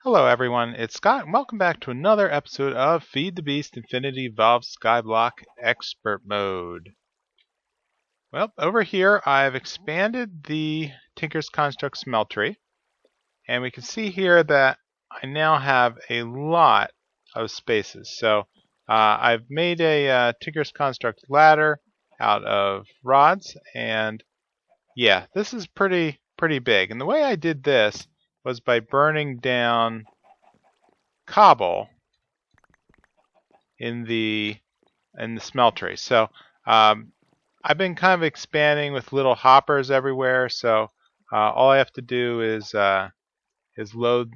Hello everyone, it's Scott and welcome back to another episode of Feed the Beast Infinity Valve Skyblock Expert Mode. Well, over here I've expanded the Tinker's Construct Smeltery, and we can see here that I now have a lot of spaces. So I've made a Tinker's Construct ladder out of rods, and yeah, this is pretty big. And the way I did this was by burning down cobble in the smeltery. So I've been kind of expanding with little hoppers everywhere. So all I have to do is load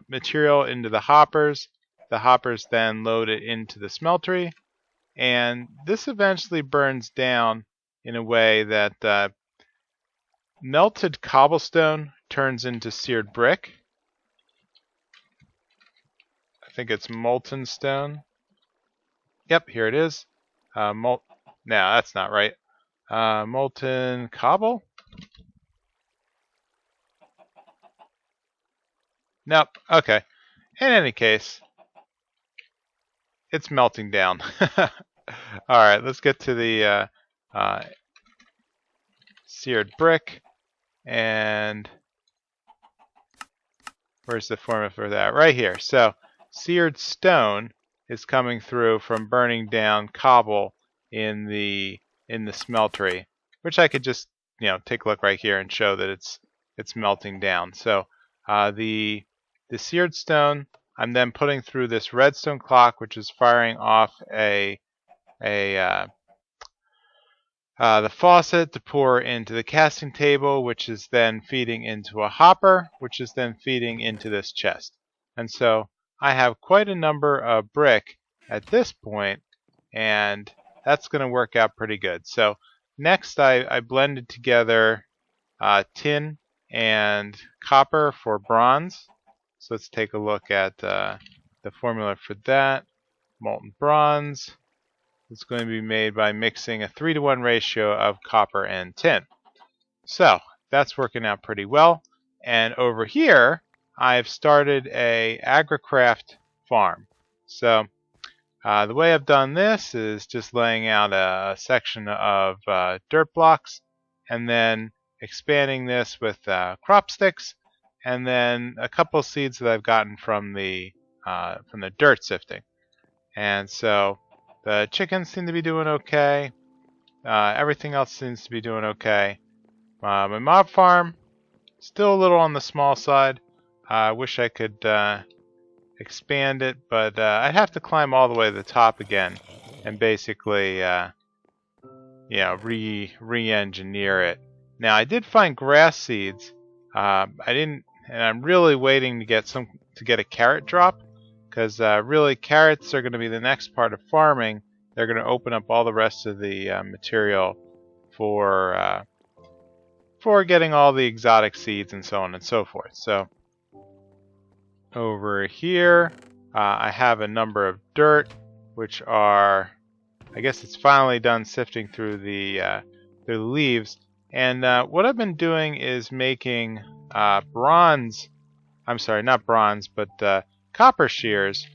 material into the hoppers. The hoppers then load it into the smeltery, and this eventually burns down in a way that melted cobblestone turns into seared brick. I think it's molten stone. Yep, here it is. No, that's not right. Molten cobble? Nope, okay. In any case, it's melting down. Alright, let's get to the seared brick. And where's the formula for that? Right here. So seared stone is coming through from burning down cobble in the smeltery, which I could just take a look right here and show that it's melting down. So the seared stone I'm then putting through this redstone clock, which is firing off the faucet to pour into the casting table, which is then feeding into a hopper, which is then feeding into this chest. And so I have quite a number of brick at this point, and that's going to work out pretty good. So next I blended together tin and copper for bronze. So let's take a look at the formula for that. Molten bronze. It's going to be made by mixing a 3-to-1 ratio of copper and tin. So that's working out pretty well. And over here, I've started a Agricraft farm. So the way I've done this is just laying out a section of dirt blocks, and then expanding this with crop sticks, and then a couple seeds that I've gotten from the dirt sifting. And so the chickens seem to be doing okay. Everything else seems to be doing okay. My mob farm, still a little on the small side. I wish I could expand it, but I'd have to climb all the way to the top again and basically re-engineer it. Now I did find grass seeds. I didn't, and I'm really waiting to get a carrot drop, because really carrots are going to be the next part of farming. They're going to open up all the rest of the material for getting all the exotic seeds and so on and so forth. So over here I have a number of dirt, which are, I guess it's finally done sifting through the leaves. And what I've been doing is making bronze, I'm sorry, not bronze, but copper shears,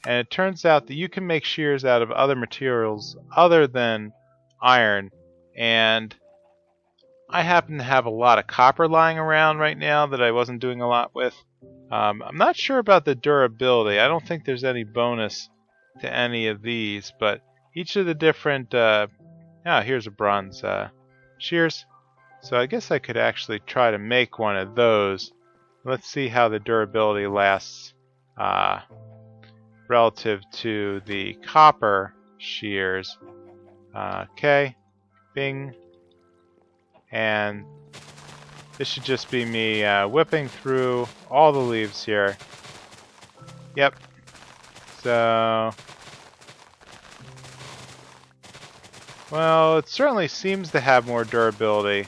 and it turns out that you can make shears out of other materials other than iron, and I happen to have a lot of copper lying around right now that I wasn't doing a lot with. I'm not sure about the durability. I don't think there's any bonus to any of these, but each of the different here's a bronze shears, so I guess I could actually try to make one of those. Let's see how the durability lasts relative to the copper shears. Okay, bing, and this should just be me whipping through all the leaves here. Yep. So, well, it certainly seems to have more durability.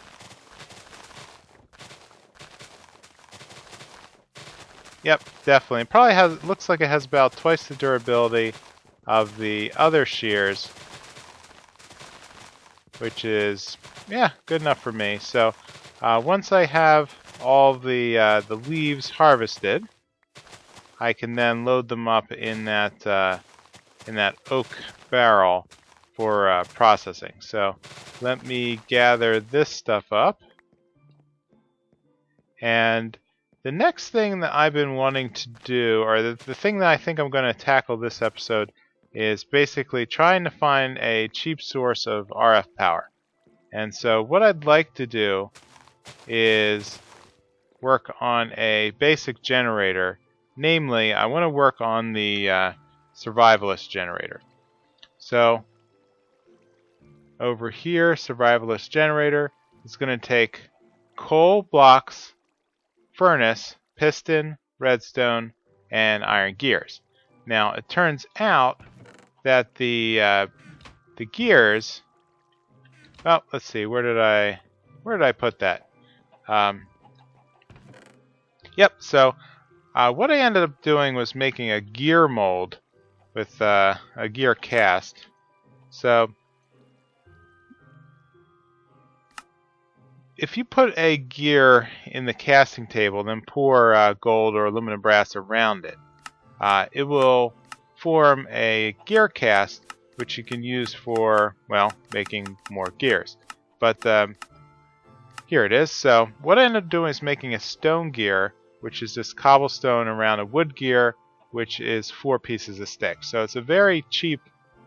Yep, definitely. It probably looks like it has about twice the durability of the other shears, which is, yeah, good enough for me. So once I have all the leaves harvested, I can then load them up in that oak barrel for processing. So let me gather this stuff up. And the next thing that I've been wanting to do, or the thing that I think I'm going to tackle this episode, is basically trying to find a cheap source of RF power. And so what I'd like to do is work on a basic generator. Namely, I want to work on the Survivalist Generator. So over here, Survivalist Generator is going to take coal blocks, furnace, piston, redstone, and iron gears. Now it turns out that the gears. Well, let's see. Where did I put that? Yep. So what I ended up doing was making a gear mold with a gear cast. So if you put a gear in the casting table, then pour gold or aluminum brass around it, it will form a gear cast, which you can use for, well, making more gears. But here it is. So what I ended up doing is making a stone gear, which is just cobblestone around a wood gear, which is 4 pieces of stick. So it's a very cheap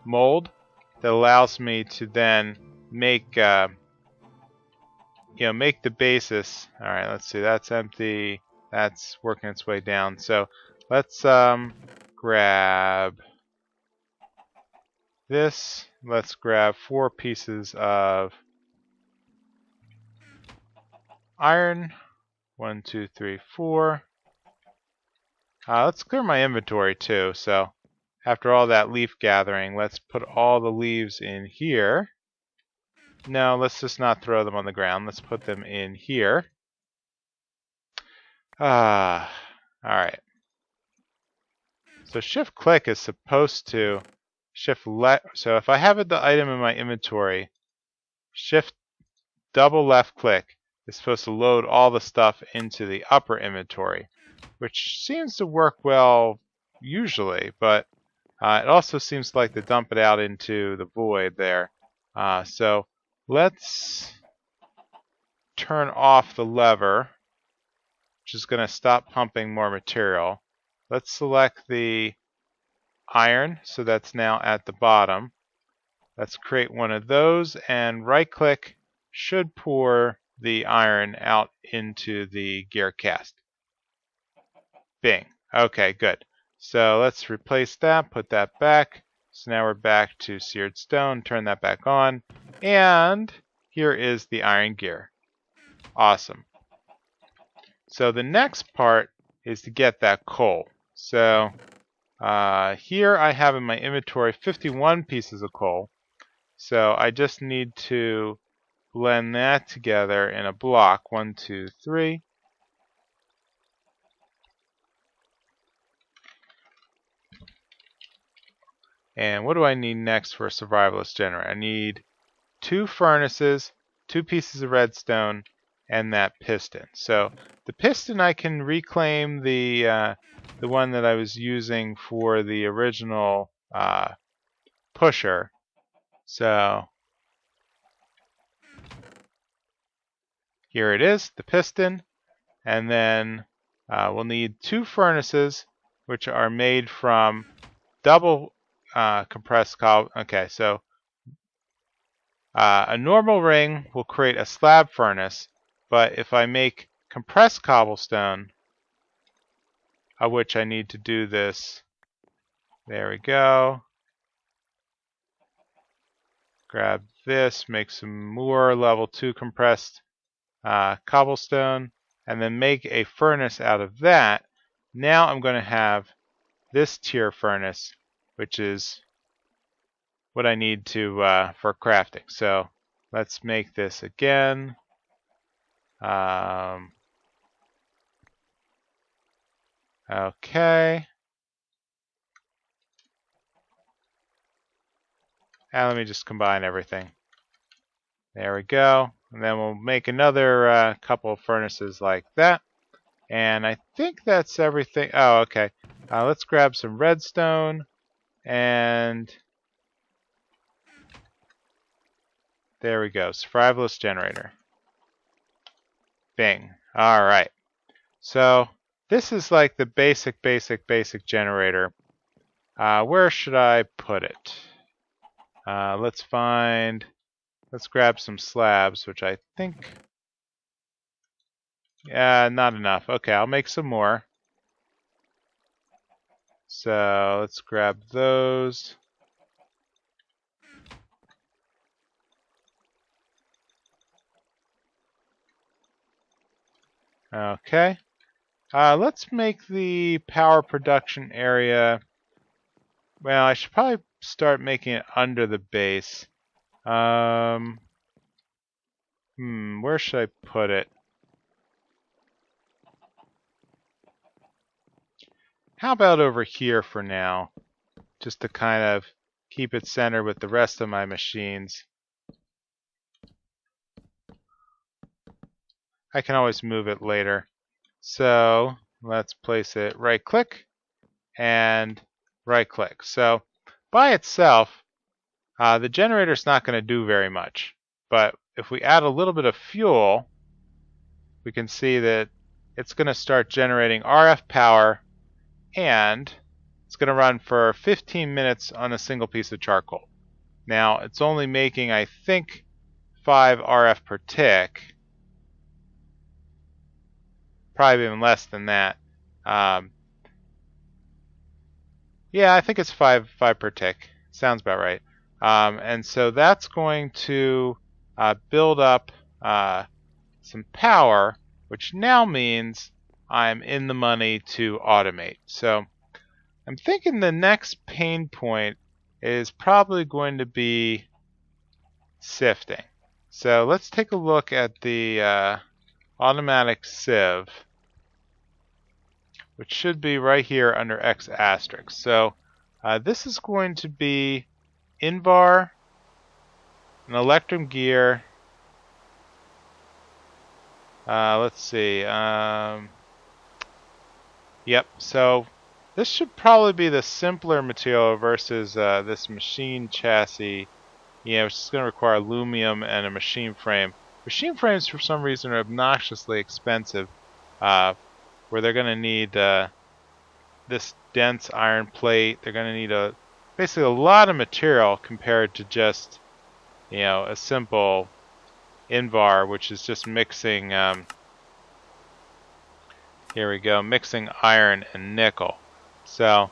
mold that allows me to then make make the basis. All right, let's see. That's empty. That's working its way down. So let's grab this. Let's grab 4 pieces of iron. 1, 2, 3, 4. Let's clear my inventory too. So after all that leaf gathering, let's put all the leaves in here. No, let's just not throw them on the ground. Let's put them in here. Alright. So shift click is supposed to so if I have the item in my inventory, shift double left click is supposed to load all the stuff into the upper inventory, which seems to work well usually, but it also seems like to dump it out into the void there. So let's turn off the lever, which is going to stop pumping more material. Let's select the iron, so that's now at the bottom. Let's create one of those, and right click should pour the iron out into the gear cast. Bing. Okay, good. So let's replace that, put that back. So now we're back to seared stone, turn that back on, and here is the iron gear. Awesome. So the next part is to get that coal. So here I have in my inventory 51 pieces of coal. So I just need to blend that together in a block. 1, 2, 3. And what do I need next for a Survivalist Generator? I need 2 furnaces, 2 pieces of redstone, and that piston. So the piston I can reclaim the one that I was using for the original pusher. So here it is, the piston. And then we'll need 2 furnaces, which are made from double compressed cobble. Okay, so a normal ring will create a slab furnace, but if I make compressed cobblestone, of which I need to do this, there we go. Grab this, make some more level 2 compressed cobblestone, and then make a furnace out of that. Now I'm going to have this tier furnace, which is what I need to for crafting. So let's make this again. Okay. Now let me just combine everything. There we go. And then we'll make another couple of furnaces like that. And I think that's everything. Oh, okay. Let's grab some redstone, and there we go. Survivalist Generator. Bing. Alright. So this is like the basic generator. Where should I put it? Let's grab some slabs, which I think, not enough. Okay, I'll make some more. So let's grab those. Okay. Let's make the power production area. Well, I should probably start making it under the base. Where should I put it? How about over here for now? Just to kind of keep it centered with the rest of my machines. I can always move it later. So let's place it right click and right click. So by itself, the generator's not going to do very much. But if we add a little bit of fuel, we can see that it's going to start generating RF power, and it's going to run for 15 minutes on a single piece of charcoal. Now, it's only making, I think, 5 RF per tick. Probably even less than that. Yeah, I think it's 5 per tick. Sounds about right. And so that's going to build up some power, which now means I'm in the money to automate. So I'm thinking the next pain point is probably going to be sifting. So let's take a look at the automatic sieve, which should be right here under X asterisk. So this is going to be Invar, an Electrum gear. Let's see. Yep, so this should probably be the simpler material versus this machine chassis, which is going to require aluminum and a machine frame. Machine frames, for some reason, are obnoxiously expensive, where they're going to need this dense iron plate. They're going to need basically a lot of material compared to just, a simple Invar, which is just mixing. Here we go, mixing iron and nickel. So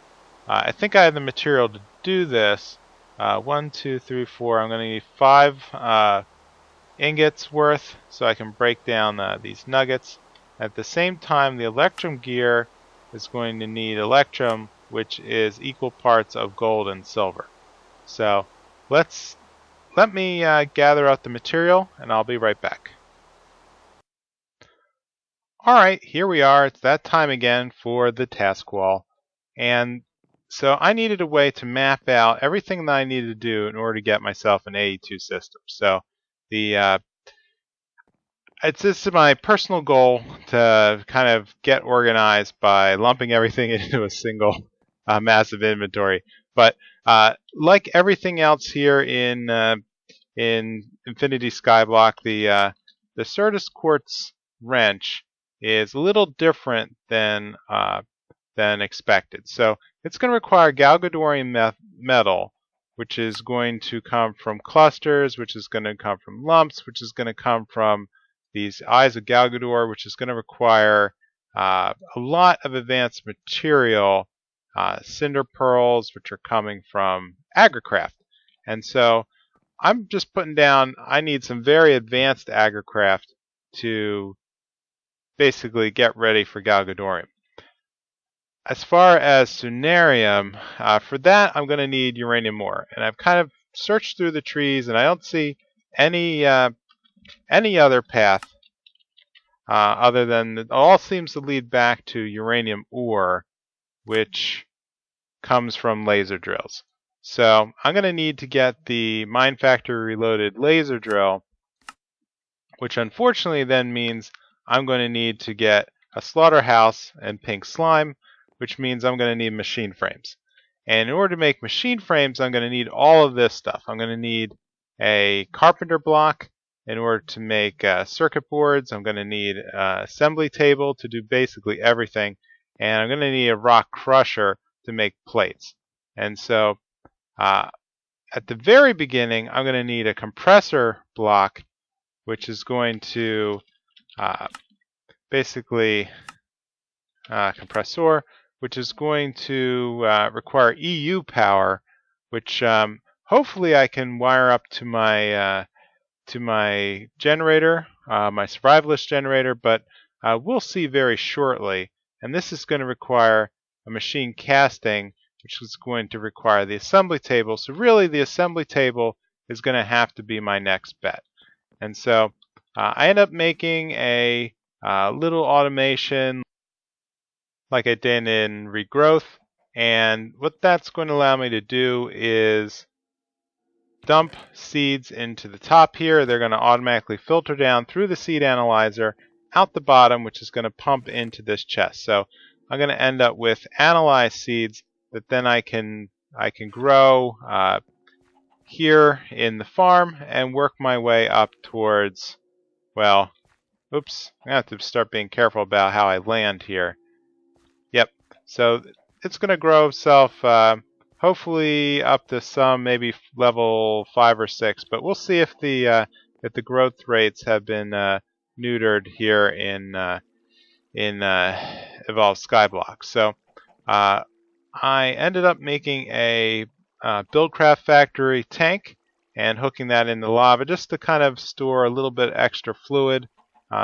I think I have the material to do this. 1, 2, 3, 4. I'm going to need 5 ingots worth, so I can break down these nuggets. At the same time, the Electrum gear is going to need Electrum, which is equal parts of gold and silver. So let me gather out the material, and I'll be right back. Alright, here we are. It's that time again for the task wall. And so I needed a way to map out everything that I needed to do in order to get myself an AE2 system. So this is my personal goal to kind of get organized by lumping everything into a single massive inventory. But like everything else here in Infinity Skyblock, the Certus Quartz wrench is a little different than expected. So it's going to require Galgadorian metal, which is going to come from clusters, which is going to come from lumps, which is going to come from these eyes of Galgador, which is going to require a lot of advanced material, cinder pearls, which are coming from Agricraft. And so I'm just putting down, I need some very advanced Agricraft to basically get ready for Galgadorium. As far as Sunarium, for that I'm going to need uranium ore. And I've kind of searched through the trees and I don't see any other path other than it all seems to lead back to uranium ore, which comes from laser drills. So I'm going to need to get the Mine Factory Reloaded laser drill, which unfortunately then means I'm going to need to get a slaughterhouse and pink slime, which means I'm going to need machine frames. And in order to make machine frames, I'm going to need all of this stuff. I'm going to need a carpenter block in order to make circuit boards. I'm going to need an assembly table to do basically everything. And I'm going to need a rock crusher to make plates. And so at the very beginning, I'm going to need a compressor block, which is going to basically compressor, which is going to require EU power, which hopefully I can wire up to my generator, my Survivalist generator, but we'll see very shortly. And this is going to require a machine casting, which is going to require the assembly table. So really, the assembly table is going to have to be my next bet. And so I end up making a little automation like I did in regrowth. And what that's going to allow me to do is dump seeds into the top here. They're going to automatically filter down through the seed analyzer out the bottom, which is going to pump into this chest. So I'm going to end up with analyzed seeds that then I can grow here in the farm and work my way up towards, well, oops, I have to start being careful about how I land here. Yep, so it's going to grow itself hopefully up to some maybe level 5 or 6, but we'll see if the growth rates have been neutered here in Evolved Skyblock. So I ended up making a Buildcraft Factory tank and hooking that in the lava just to kind of store a little bit extra fluid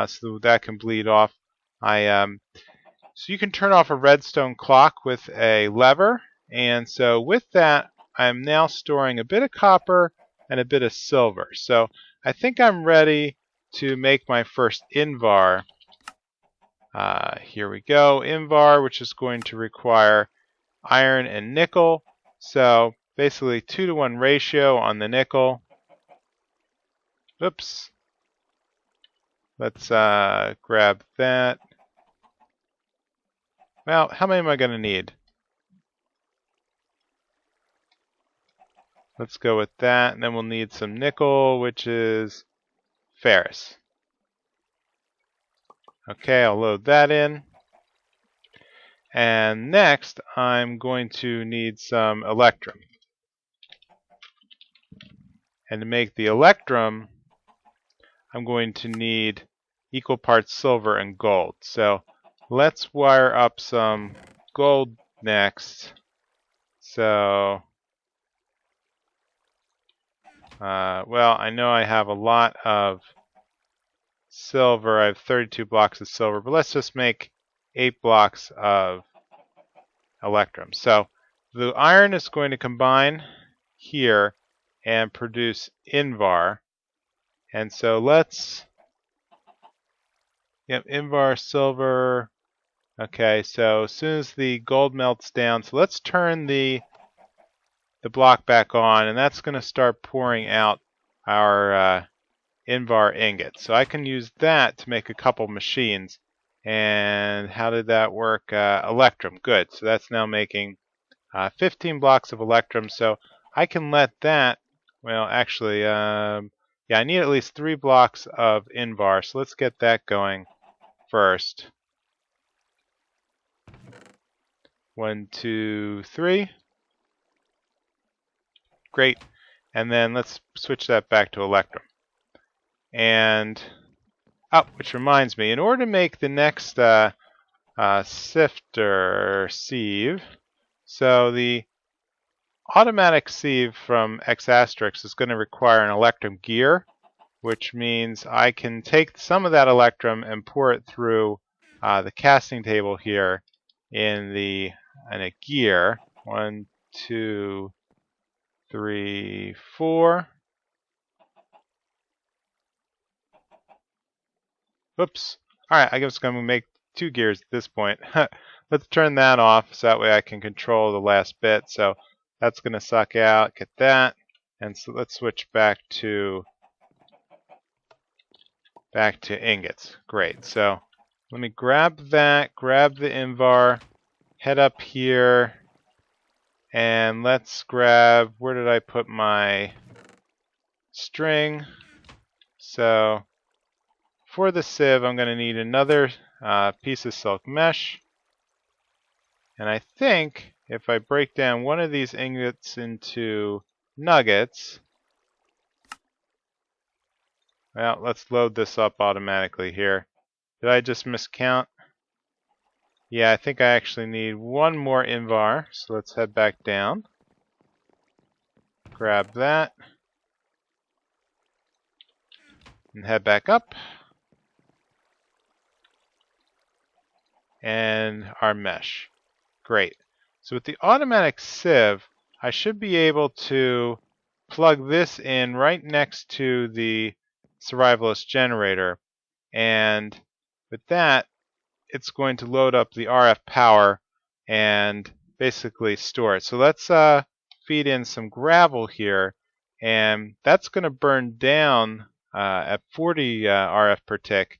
so that can bleed off. So you can turn off a redstone clock with a lever, and so with that I'm now storing a bit of copper and a bit of silver. So I think I'm ready to make my first invar. Here we go, invar, which is going to require iron and nickel. So basically 2-to-1 ratio on the nickel. Oops. Let's grab that. Well, how many am I going to need? Let's go with that, and then we'll need some nickel, which is ferrous. Okay, I'll load that in. And next, I'm going to need some electrum. And to make the electrum, I'm going to need equal parts silver and gold. So let's wire up some gold next. So, well, I know I have a lot of silver. I have 32 blocks of silver, but let's just make 8 blocks of electrum. So the iron is going to combine here and produce invar. And so let's, invar silver. Okay, so as soon as the gold melts down, so let's turn the block back on, and that's going to start pouring out our invar ingots. So I can use that to make a couple machines. And how did that work? Electrum, good. So that's now making 15 blocks of electrum. So I can let that, well, actually, yeah, I need at least 3 blocks of invar. So let's get that going first. 1, 2, 3. Great. And then let's switch that back to electrum. And, which reminds me, in order to make the next sifter sieve, so the automatic sieve from X asterisk is going to require an electrum gear, which means I can take some of that electrum and pour it through the casting table here in a gear. 1, 2, 3, 4. Oops. Alright, I guess I'm going to make 2 gears at this point. Let's turn that off so that way I can control the last bit. So that's going to suck out. Get that. And so let's switch back to ingots. Great. So let me grab that, grab the invar, head up here and let's grab, where did I put my string? So for the sieve, I'm going to need another piece of silk mesh. And I think if I break down one of these ingots into nuggets, well, let's load this up automatically here. Did I just miscount? Yeah, I think I actually need one more invar, so let's head back down. Grab that. And head back up. And our mesh. Great. So with the automatic sieve, I should be able to plug this in right next to the Survivalist Generator. And with that, it's going to load up the RF power and basically store it. So let's feed in some gravel here, and that's going to burn down at 40 RF per tick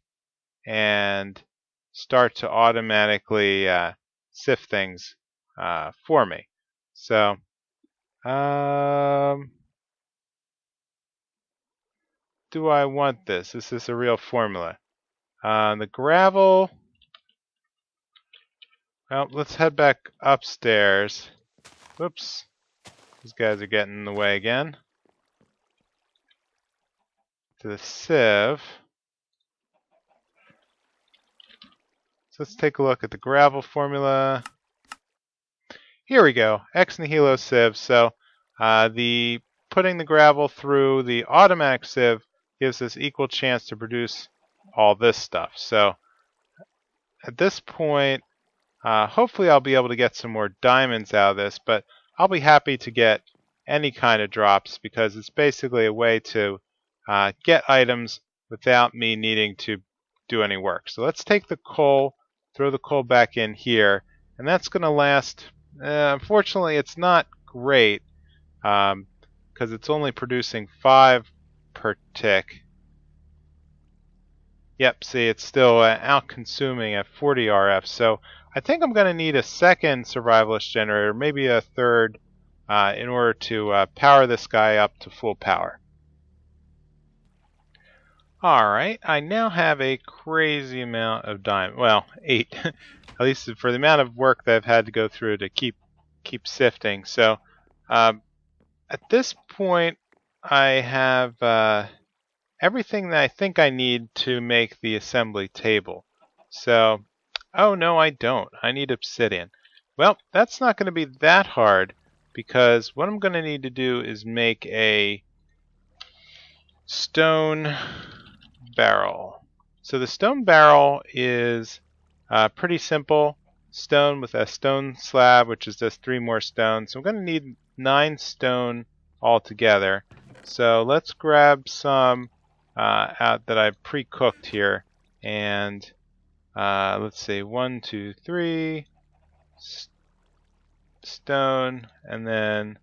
and start to automatically sift things for me. So do I want this? Is this a real formula? The gravel, well, let's head back upstairs. Whoops. These guys are getting in the way again. To the sieve. So let's take a look at the gravel formula. Here we go, ex nihilo sieve. So the putting the gravel through the automatic sieve gives us equal chance to produce all this stuff. So at this point, hopefully I'll be able to get some more diamonds out of this, but I'll be happy to get any kind of drops because it's basically a way to get items without me needing to do any work. So let's take the coal, throw the coal back in here, and that's going to last. Unfortunately, it's not great because it's only producing 5 per tick. Yep, see, it's still out-consuming at 40 RF. So I think I'm going to need a second Survivalist Generator, maybe a third, in order to power this guy up to full power. Alright, I now have a crazy amount of diamond. Well, 8. At least for the amount of work that I've had to go through to keep sifting. So at this point, I have everything that I think I need to make the assembly table. So, oh no, I don't. I need obsidian. Well, that's not going to be that hard because what I'm going to need to do is make a stone barrel. So the stone barrel is pretty simple. Stone with a stone slab, which is just 3 more stones. So I'm going to need 9 stone altogether. So let's grab some out that I've pre-cooked here, and let's see, 1, 2, 3 stone, and then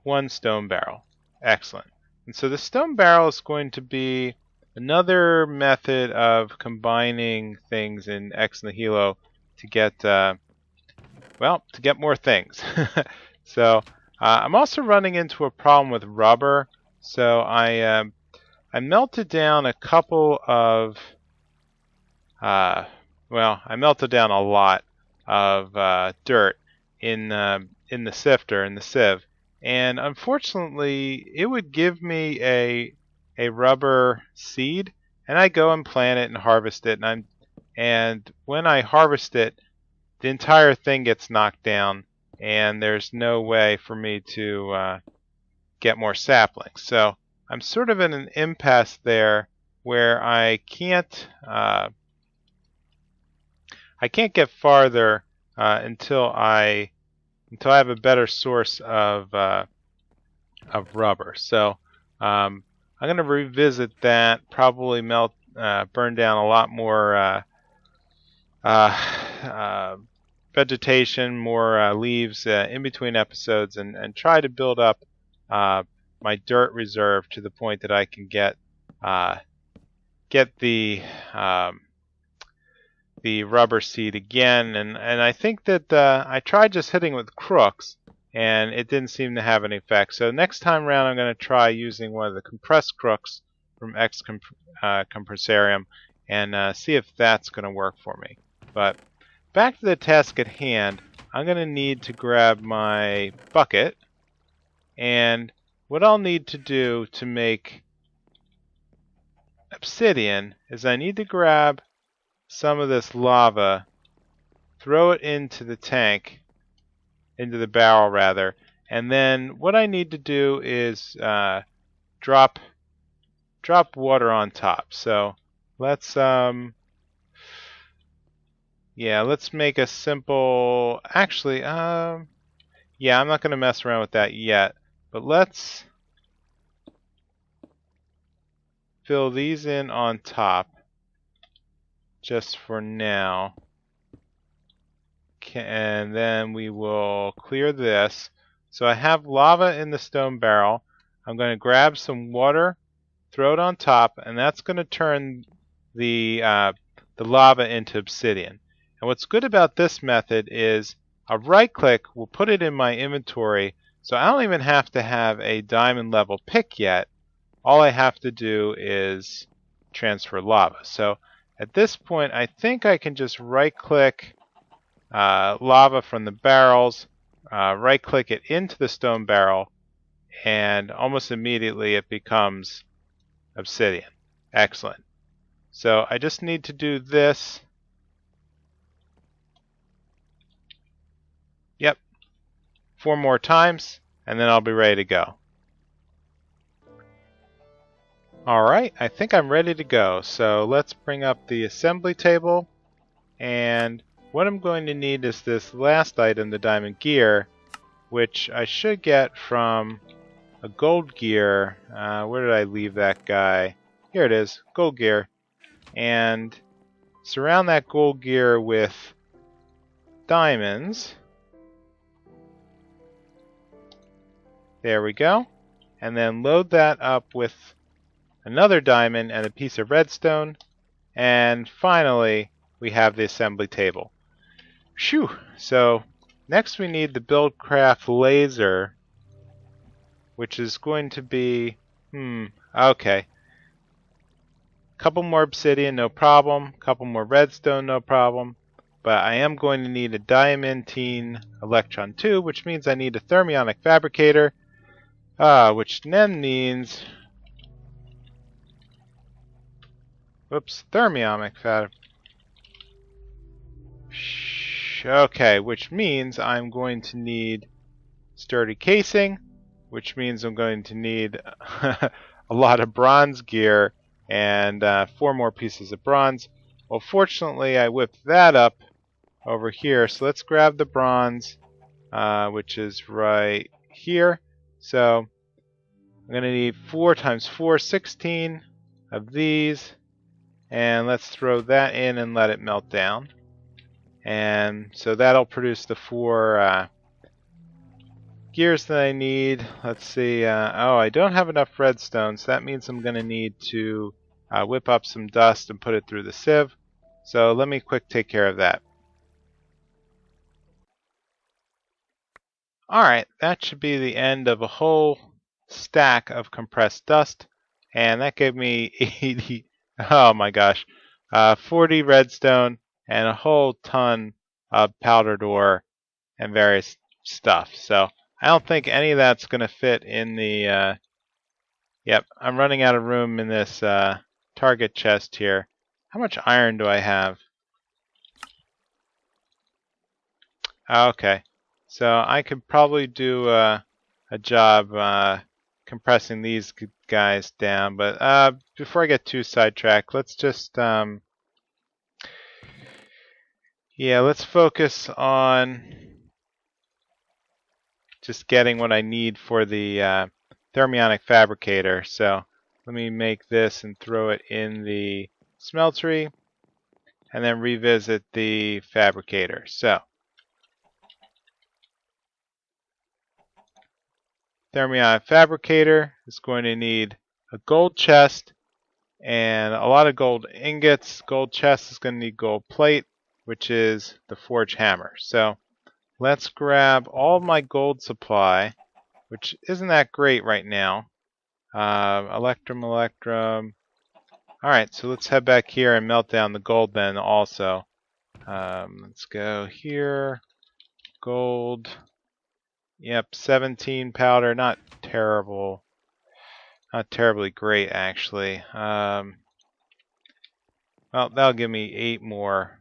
1 stone barrel. Excellent. And so the stone barrel is going to be another method of combining things in ex nihilo to get well, to get more things. So I'm also running into a problem with rubber. So I melted down a couple of well, I melted down a lot of dirt in the sifter, in the sieve, and unfortunately it would give me a rubber seed, and I go and plant it and harvest it, and when I harvest it, the entire thing gets knocked down, and there's no way for me to get more saplings. So I'm sort of in an impasse there where I can't get farther until I have a better source of rubber. So I'm going to revisit that. Probably burn down a lot more vegetation, more leaves in between episodes, and try to build up my dirt reserve to the point that I can get the the rubber seed again, and I think that I tried just hitting with crooks, and it didn't seem to have any effect. So next time around, I'm going to try using one of the compressed crooks from Compressarium and see if that's going to work for me. But back to the task at hand, I'm going to need to grab my bucket, and what I'll need to do to make obsidian is I need to grab some of this lava, throw it into the tank, into the barrel rather, and then what I need to do is drop water on top. So let's let's make a simple, actually yeah, I'm not going to mess around with that yet, but let's fill these in on top just for now. And then we will clear this. So I have lava in the stone barrel. I'm going to grab some water, throw it on top, and that's going to turn the lava into obsidian. And what's good about this method is a right click will put it in my inventory, so I don't even have to have a diamond level pick yet. All I have to do is transfer lava. So at this point, I think I can just right click lava from the barrels, right click it into the stone barrel, and almost immediately it becomes obsidian. Excellent. So I just need to do this. Yep, 4 more times, and then I'll be ready to go. Alright, I think I'm ready to go. So let's bring up the assembly table, and what I'm going to need is this last item, the diamond gear, which I should get from a gold gear. Where did I leave that guy? Here it is, gold gear. And surround that gold gear with diamonds. There we go. And then load that up with another diamond and a piece of redstone. And finally, we have the assembly table. Phew! So next we need the Buildcraft laser, which is going to be, okay. Couple more obsidian, no problem. Couple more redstone, no problem. But I am going to need a diamantine electron tube, which means I need a Thermionic Fabricator, which then means, Thermionic Fabricator. Okay, which means I'm going to need sturdy casing, which means I'm going to need a lot of bronze gear and 4 more pieces of bronze. Well, fortunately, I whipped that up over here, so let's grab the bronze, which is right here. So I'm going to need 4 times 4, 16 of these, and let's throw that in and let it melt down. And so that'll produce the 4 gears that I need. Let's see. Oh, I don't have enough redstone, so that means I'm going to need to whip up some dust and put it through the sieve. So let me quick take care of that. Alright, that should be the end of a whole stack of compressed dust. And that gave me 80, oh my gosh, 40 redstone and a whole ton of powdered ore and various stuff. So I don't think any of that's going to fit in the, yep, I'm running out of room in this target chest here. How much iron do I have? Okay, so I could probably do a job compressing these guys down, but before I get too sidetracked, let's just let's focus on just getting what I need for the Thermionic Fabricator. So let me make this and throw it in the Smeltery, and then revisit the Fabricator. So Thermionic Fabricator is going to need a gold chest and a lot of gold ingots. Gold chest is going to need gold plate, which is the forge hammer. So let's grab all of my gold supply, which isn't that great right now. Electrum. Alright, so let's head back here and melt down the gold then also. Let's go here. Gold. Yep, 17 powder. Not terrible. Not terribly great, actually. Well, that'll give me 8 more,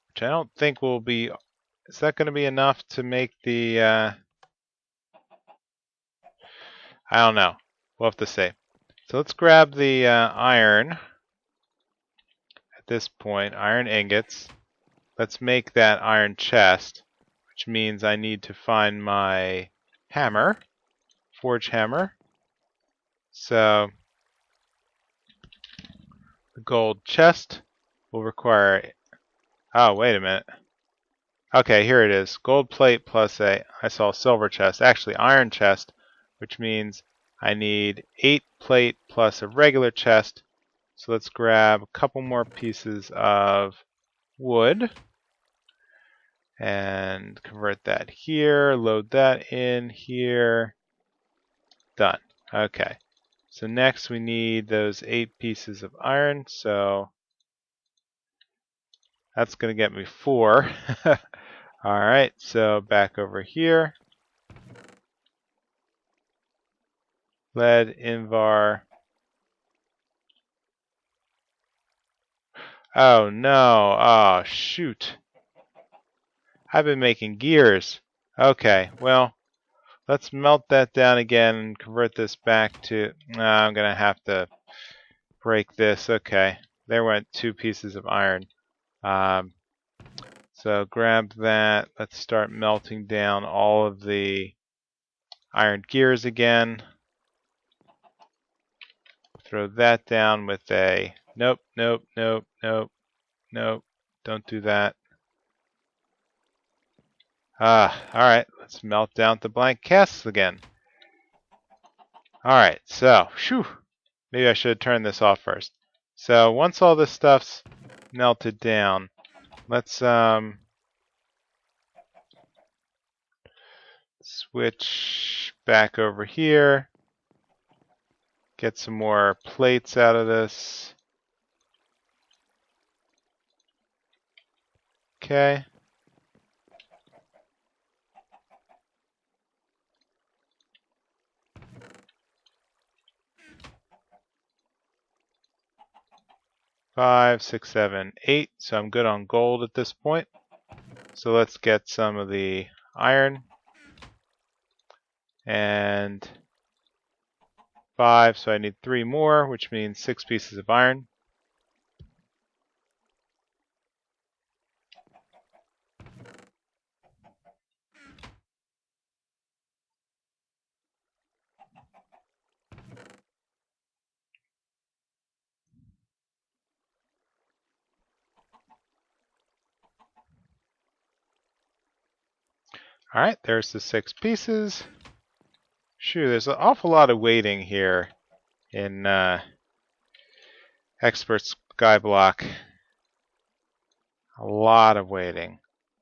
which I don't think will be... Is that going to be enough to make the... I don't know. We'll have to see. So let's grab the iron. At this point, iron ingots. Let's make that iron chest, which means I need to find my hammer. Forge hammer. So the gold chest will require... Oh, wait a minute. Okay, here it is. Gold plate plus I saw silver chest. Actually, iron chest, which means I need 8 plate plus a regular chest. So let's grab a couple more pieces of wood and convert that here. Load that in here. Done. Okay. So next we need those 8 pieces of iron. So that's going to get me 4. Alright, so back over here. Lead, Invar. Oh no, oh shoot. I've been making gears. Okay, well, let's melt that down again and convert this back to... I'm going to have to break this. Okay, there went 2 pieces of iron. So grab that. Let's start melting down all of the iron gears again. Throw that down with a... Nope. Don't do that. Alright. Let's melt down the blank casts again. Alright, so, whew. Maybe I should have turned this off first. So, once all this stuff's melted down, let's switch back over here. Get some more plates out of this. Okay. Five, 6, 7, 8. So I'm good on gold at this point. So let's get some of the iron. And 5, so I need 3 more, which means 6 pieces of iron. Alright, there's the 6 pieces. Shoo, there's an awful lot of waiting here in Expert Skyblock. A lot of waiting.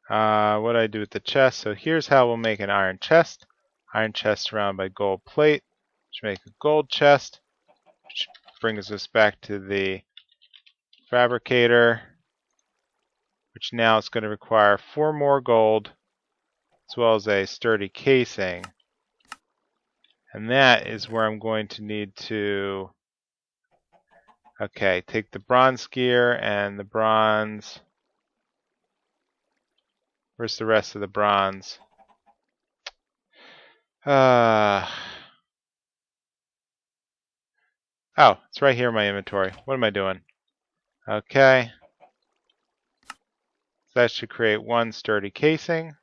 What do I do with the chest? So here's how we'll make an iron chest. Iron chest surrounded by gold plate, which make a gold chest, which brings us back to the fabricator, which now is going to require 4 more gold, as well as a sturdy casing. And that is where I'm going to need to, okay, take the bronze gear and the bronze. Where's the rest of the bronze? Oh, it's right here in my inventory. What am I doing? Okay. So that should create 1 sturdy casing.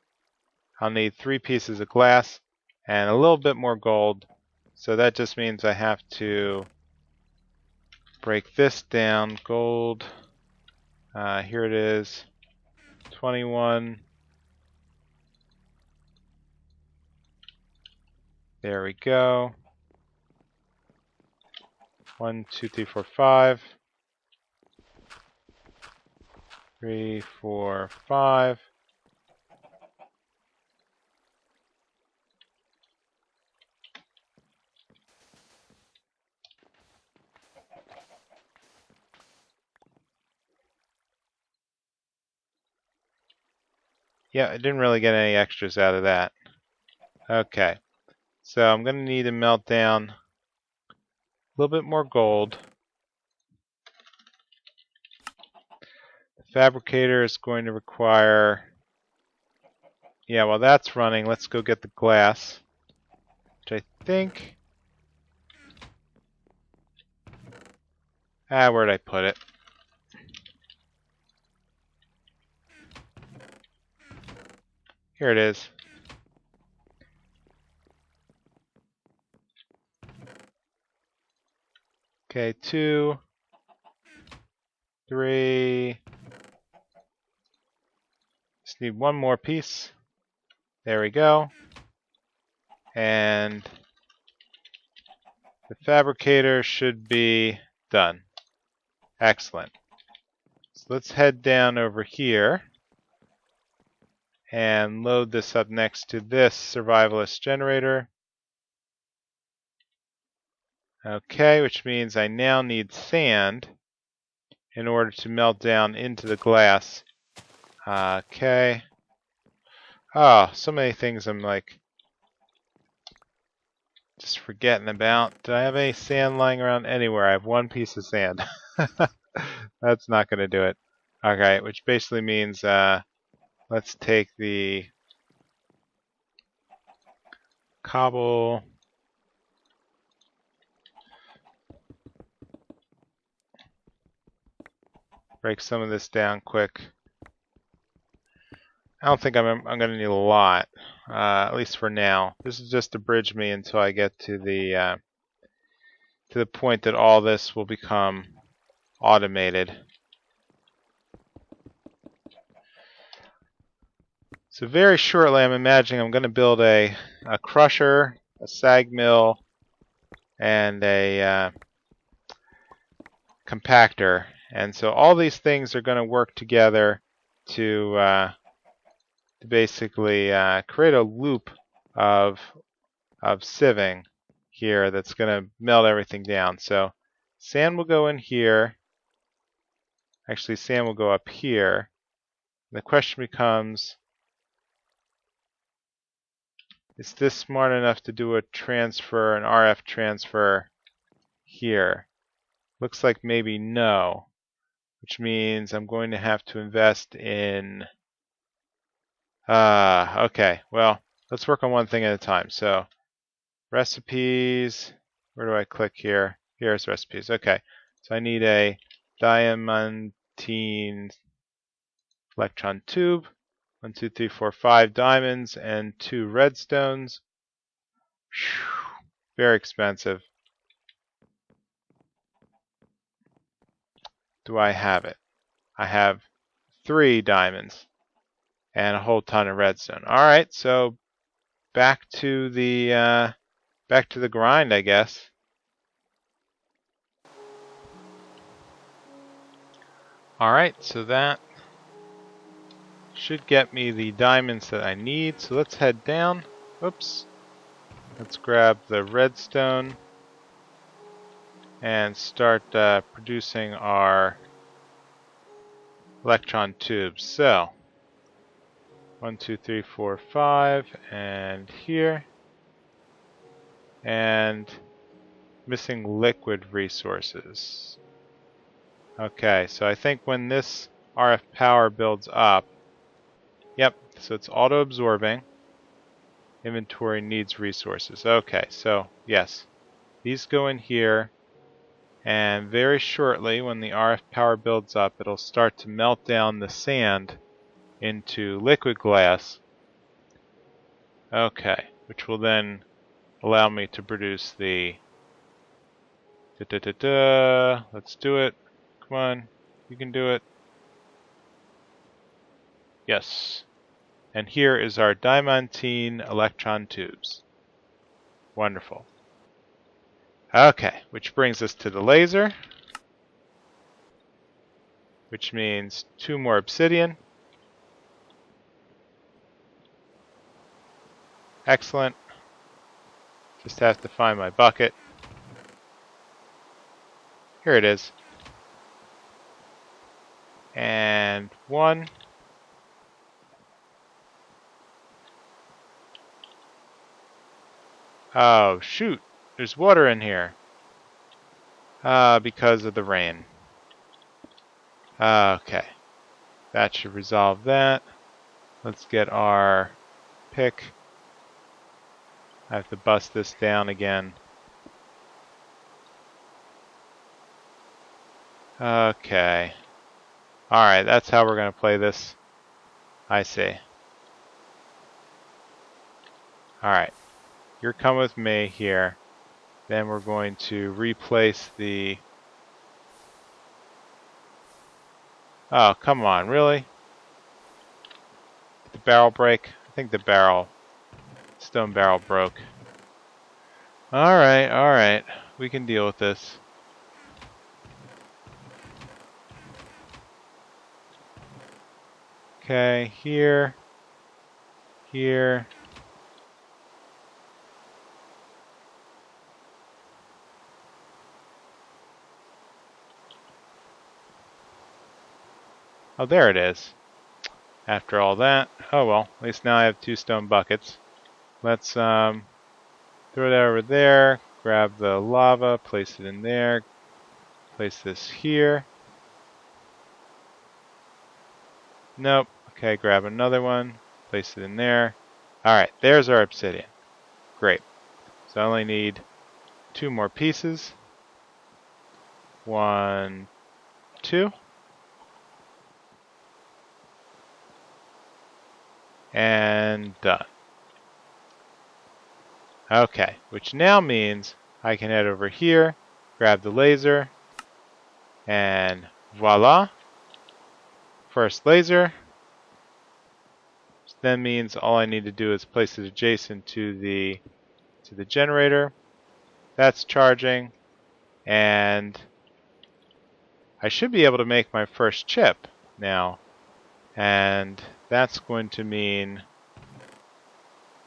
I'll need 3 pieces of glass and a little bit more gold. So that just means I have to break this down. Gold. Here it is. 21. There we go. 1, 2, 3, 4, 5. 3, 4, 5. Yeah, I didn't really get any extras out of that. Okay, so I'm going to need to melt down a little bit more gold. The fabricator is going to require... Yeah, while that's running, let's go get the glass, which I think... where'd I put it? Here it is. Okay, 2, 3. Just need one more piece. There we go. And the fabricator should be done. Excellent. So let's head down over here and load this up next to this Survivalist Generator. Okay, which means I now need sand in order to melt down into the glass. Okay. Oh, so many things I'm like just forgetting about. Do I have any sand lying around anywhere? I have one piece of sand. That's not going to do it. Okay, which basically means let's take the cobble. Break some of this down quick. I don't think I'm going to need a lot, at least for now. This is just to bridge me until I get to the point that all this will become automated. So very shortly, I'm imagining I'm going to build a crusher, a sag mill, and a compactor. And so all these things are going to work together to basically create a loop of sieving here that's going to melt everything down. So sand will go in here. Actually, sand will go up here. The question becomes, is this smart enough to do a transfer, an RF transfer here? Looks like maybe no, which means I'm going to have to invest in... okay, well, let's work on one thing at a time. So, recipes, where do I click here? Here's recipes. Okay, so I need a diamantine electron tube, 1, 2, 3, 4, 5 diamonds, and 2 redstones. Very expensive. Do I have it? I have 3 diamonds and a whole ton of redstone. All right, so back to the grind, I guess. All right, so that should get me the diamonds that I need. So let's head down. Oops. Let's grab the redstone and start producing our electron tubes. So 1, 2, 3, 4, 5, and here. And missing liquid resources. Okay, so I think when this RF power builds up, yep, so it's auto-absorbing. Inventory needs resources. Okay, so yes, these go in here, and very shortly when the RF power builds up, it'll start to melt down the sand into liquid glass. Okay, which will then allow me to produce the let's do it. Come on, you can do it. Yes. And here is our diamantine electron tubes. Wonderful. Okay, which brings us to the laser, which means 2 more obsidian. Excellent. Just have to find my bucket. Here it is. And 1. Oh, shoot. There's water in here. Because of the rain. Okay. That should resolve that. Let's get our pick. I have to bust this down again. Okay. Alright, that's how we're going to play this. I see. Alright. You're coming with me here. Then we're going to replace the... Oh, come on, really? Did the barrel break? I think the stone barrel broke. Alright, alright. We can deal with this. Okay, here. Here. Oh, there it is. After all that, oh well, at least now I have 2 stone buckets. Let's throw that over there, grab the lava, place it in there, place this here. Nope. Okay, grab another one, place it in there. Alright, there's our obsidian. Great. So I only need 2 more pieces. 1, 2. And done. Okay, which now means I can head over here, grab the laser, and voila. First laser. Which then means all I need to do is place it adjacent to the generator. That's charging, and I should be able to make my first chip now. And that's going to mean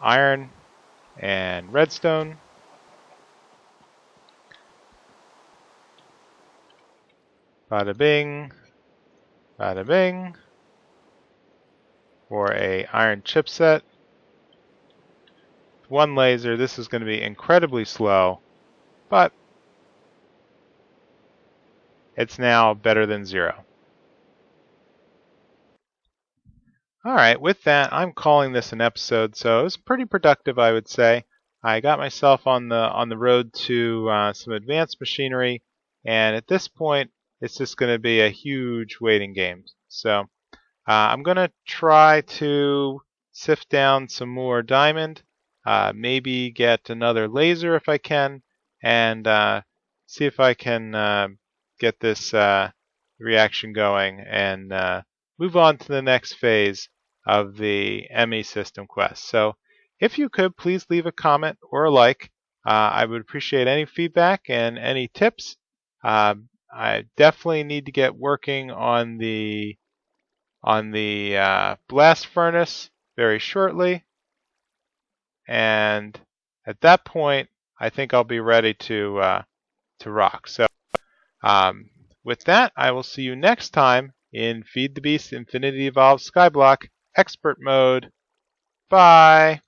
iron and redstone. Bada bing, bada bing. For a iron chipset. 1 laser. This is going to be incredibly slow, but it's now better than 0. Alright, with that, I'm calling this an episode, so it was pretty productive, I would say. I got myself on the road to some advanced machinery, and at this point, it's just going to be a huge waiting game. So, I'm going to try to sift down some more diamond, maybe get another laser if I can, and see if I can get this reaction going and move on to the next phase of the ME system quest. So if you could, please leave a comment or a like. I would appreciate any feedback and any tips. I definitely need to get working on the blast furnace very shortly. And at that point, I think I'll be ready to rock. So with that, I will see you next time in Feed the Beast Infinity Evolved Skyblock Expert Mode. Bye!